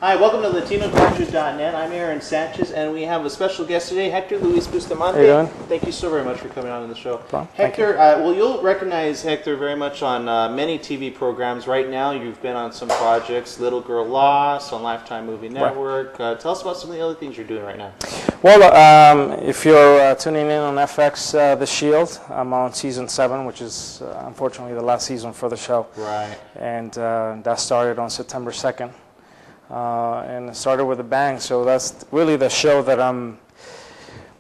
Hi, welcome to LatinoCulture.net. I'm Aaron Sanchez, and we have a special guest today, Hector Luis Bustamante. How you doing? Thank you so very much for coming on the show. Problem. Hector, well, you'll recognize Hector very much on many TV programs. Right now, you've been on some projects, Little Girl Lost, on Lifetime Movie Network. Right. Tell us about some of the other things you're doing right now. Well, if you're tuning in on FX, The Shield, I'm on season 7, which is unfortunately the last season for the show. Right. And that started on September 2nd. And it started with a bang, so that's really the show that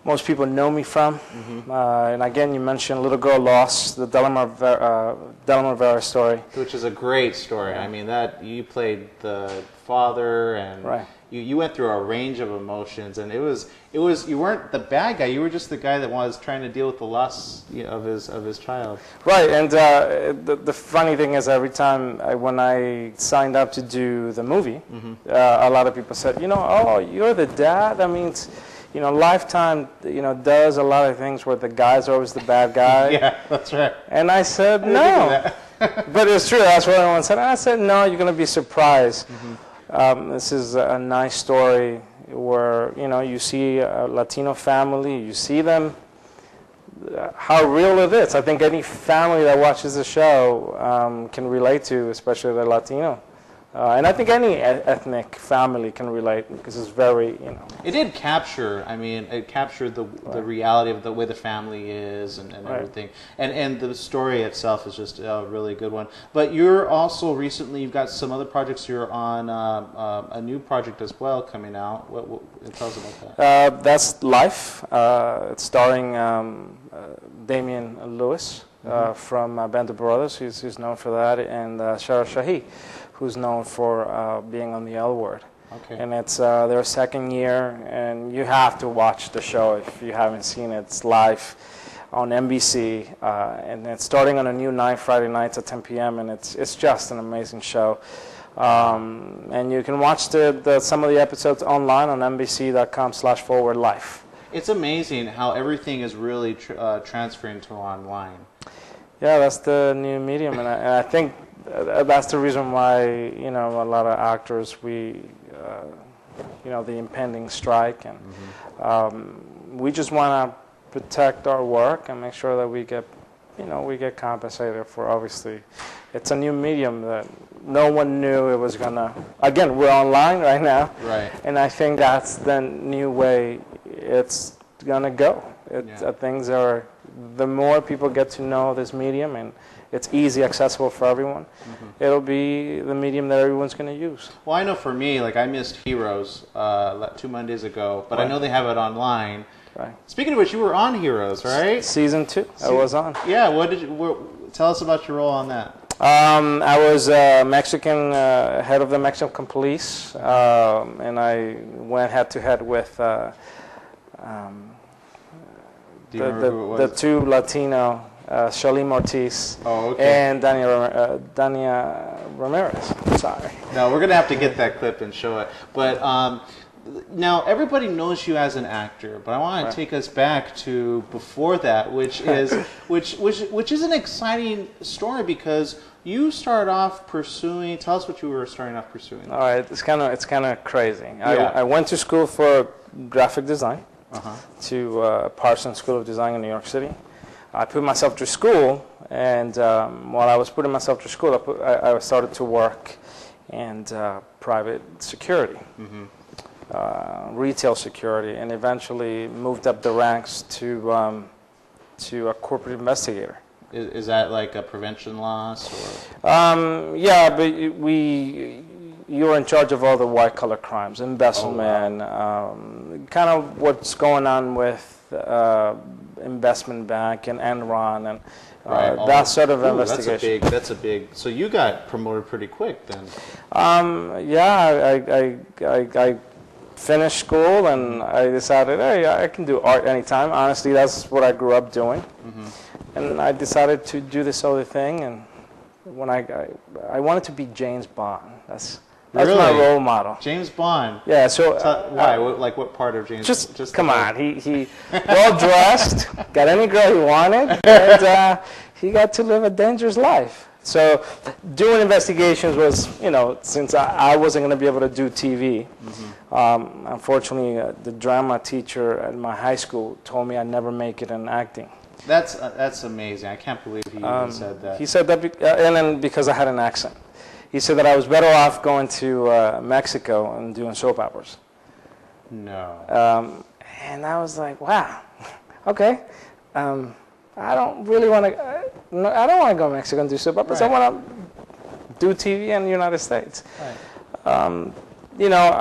most people know me from. Mm-hmm. And again, you mentioned Little Girl Lost, the Delamar Vera story. Which is a great story. I mean, that you played the father, and right. You went through a range of emotions, and it was you weren't the bad guy. You were just the guy that was trying to deal with the loss of his child. Right, and the funny thing is, every time when I signed up to do the movie, mm-hmm. A lot of people said, oh, you're the dad. That means, Lifetime, does a lot of things where the guy's always the bad guy. Yeah, that's right. And I said no, but it's true. That's what everyone said. And I said no. You're going to be surprised. Mm-hmm. This is a nice story where, you see a Latino family, you see them, how real it is. I think any family that watches the show can relate to, especially the Latino. And I think any ethnic family can relate because it's very, It did capture, it captured the reality of the way the family is and right. everything. And the story itself is just a really good one. But you're also recently, you've got some other projects. You're on a new project as well coming out. What tell us about that? That's Life. It's starring Damian Lewis from Band of Brothers, who's known for that, and Shara Shahi, who's known for being on the L Word. Okay. And it's their second year, and you have to watch the show if you haven't seen it. It's live on NBC, and it's starting on a new night, Friday nights at 10 p.m., and it's just an amazing show. And you can watch some of the episodes online on NBC.com/forwardlife. It's amazing how everything is really transferring to online. Yeah, that's the new medium, and I think that's the reason why, a lot of actors, the impending strike, and we just want to protect our work and make sure that we get compensated for. Obviously, it's a new medium that no one knew it was gonna. Again, we're online right now, right? And I think that's the new way it's gonna go. Things are. The more people get to know this medium, and it's easy, accessible for everyone, it'll be the medium that everyone's going to use. Well, I know for me, I missed Heroes 2 Mondays ago, but right. I know they have it online. Right. Speaking of which, you were on Heroes, right? Season 2, I was on. Yeah, tell us about your role on that. I was Mexican, head of the Mexican police, and I went head-to-head with the two Latino, Shalim Ortiz and Dania Ramirez. Sorry. No, we're going to have to get that clip and show it. But now everybody knows you as an actor, but I want to take us back to before that, which is an exciting story because you started off pursuing. Tell us what you were starting off pursuing. All right, it's kind of crazy. Yeah. I went to school for graphic design. To Parsons School of Design in New York City. I put myself through school, and while I was putting myself through school, I started to work in private security, retail security, and eventually moved up the ranks to a corporate investigator. Is that like a prevention loss? Or? Yeah, but you're in charge of all the white-collar crimes, embezzlement, kind of what's going on with Investment Bank and Enron, and that sort of investigation. That's a big. So you got promoted pretty quick then. Yeah, I finished school and I decided, hey, I can do art anytime. Honestly, that's what I grew up doing, and I decided to do this other thing. And when I wanted to be James Bond. That's really? My role model. James Bond. Yeah. So why? What part of James? Just come on. He well dressed, got any girl he wanted, and he got to live a dangerous life. So doing investigations was, since I wasn't going to be able to do TV, unfortunately, the drama teacher at my high school told me I'd never make it in acting. That's amazing. I can't believe he even said that. He said that, and then because I had an accent. He said that I was better off going to Mexico and doing soap operas. No. And I was like, wow, okay. I don't really want to. I don't want to go to Mexico and do soap operas. Right. I want to do TV in the United States. Right.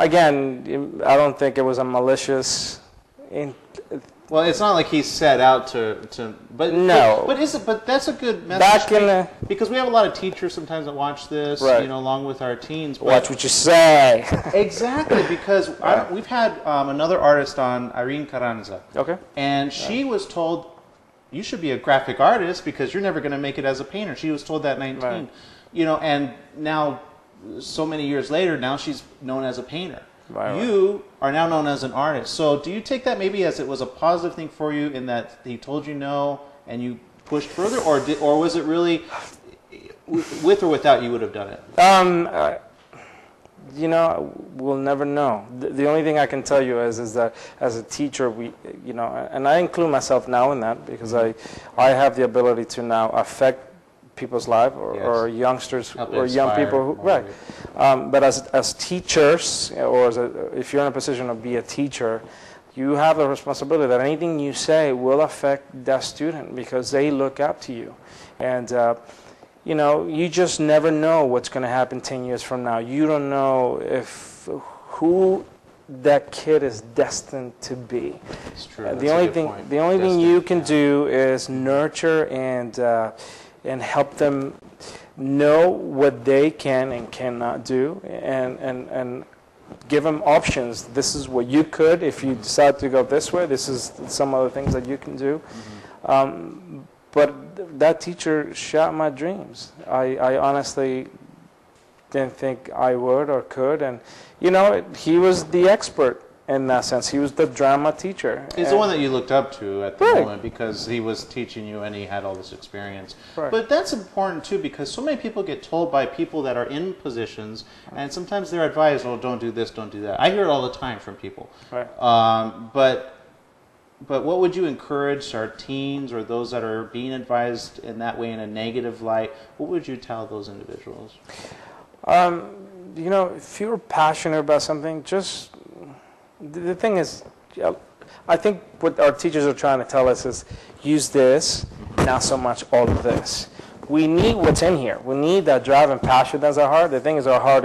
Again, I don't think it was a malicious. Well, it's not like he set out to but no. But that's a good message. Because we have a lot of teachers sometimes that watch this, right. Along with our teens. Watch what you say. Exactly, because we've had another artist on, Irene Carranza. Okay. And she was told, you should be a graphic artist because you're never going to make it as a painter. She was told that at 19. Right. And now, so many years later, now she's known as a painter. Right, you are now known as an artist. So do you take that maybe as it was a positive thing for you in that he told you no and you pushed further, or was it really with or without you would have done it? We'll never know. The only thing I can tell you is that as a teacher, and I include myself now in that because I have the ability to now affect people's lives or youngsters or young people right. But as teachers, or if you're in a position to be a teacher, you have the responsibility that anything you say will affect that student because they look up to you. And you just never know what's going to happen 10 years from now. You don't know who that kid is destined to be. It's true. The only thing you can do is nurture and help them know what they can and cannot do, and give them options. This is what you could if you decide to go this way. This is some other things that you can do. But that teacher shot my dreams. I honestly didn't think I would or could, and he was the expert in that sense. He was the drama teacher. He's the one that you looked up to at the moment because he was teaching you and he had all this experience. Right. But that's important too because so many people get told by people that are in positions and sometimes they're advised, oh, don't do this, don't do that. I hear it all the time from people. Right. But what would you encourage our teens or those that are being advised in that way in a negative light? What would you tell those individuals? If you're passionate about something, just the thing is, I think what our teachers are trying to tell us is use this, not so much all of this. We need what's in here. We need that drive and passion that's our heart. The thing is, our heart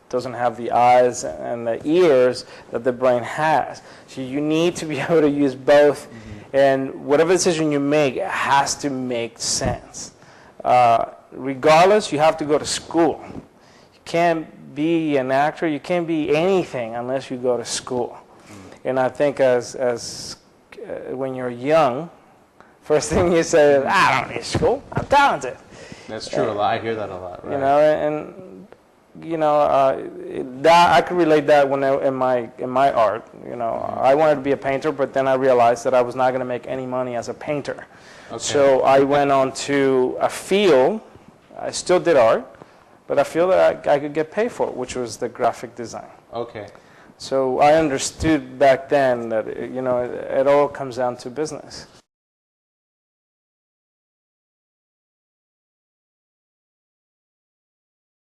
doesn't have the eyes and the ears that the brain has. So you need to be able to use both. And whatever decision you make, it has to make sense. Regardless, you have to go to school. You can't be an actor, you can't be anything unless you go to school. And I think as when you're young, first thing you say is, I don't need school, I'm talented. That's true. I hear that a lot, right? That I could relate that when in my art. I wanted to be a painter, but then I realized that I was not going to make any money as a painter. Okay. So I went on to a field. I still did art, but I feel that I could get paid for it, which was the graphic design. Okay. So I understood back then that it all comes down to business.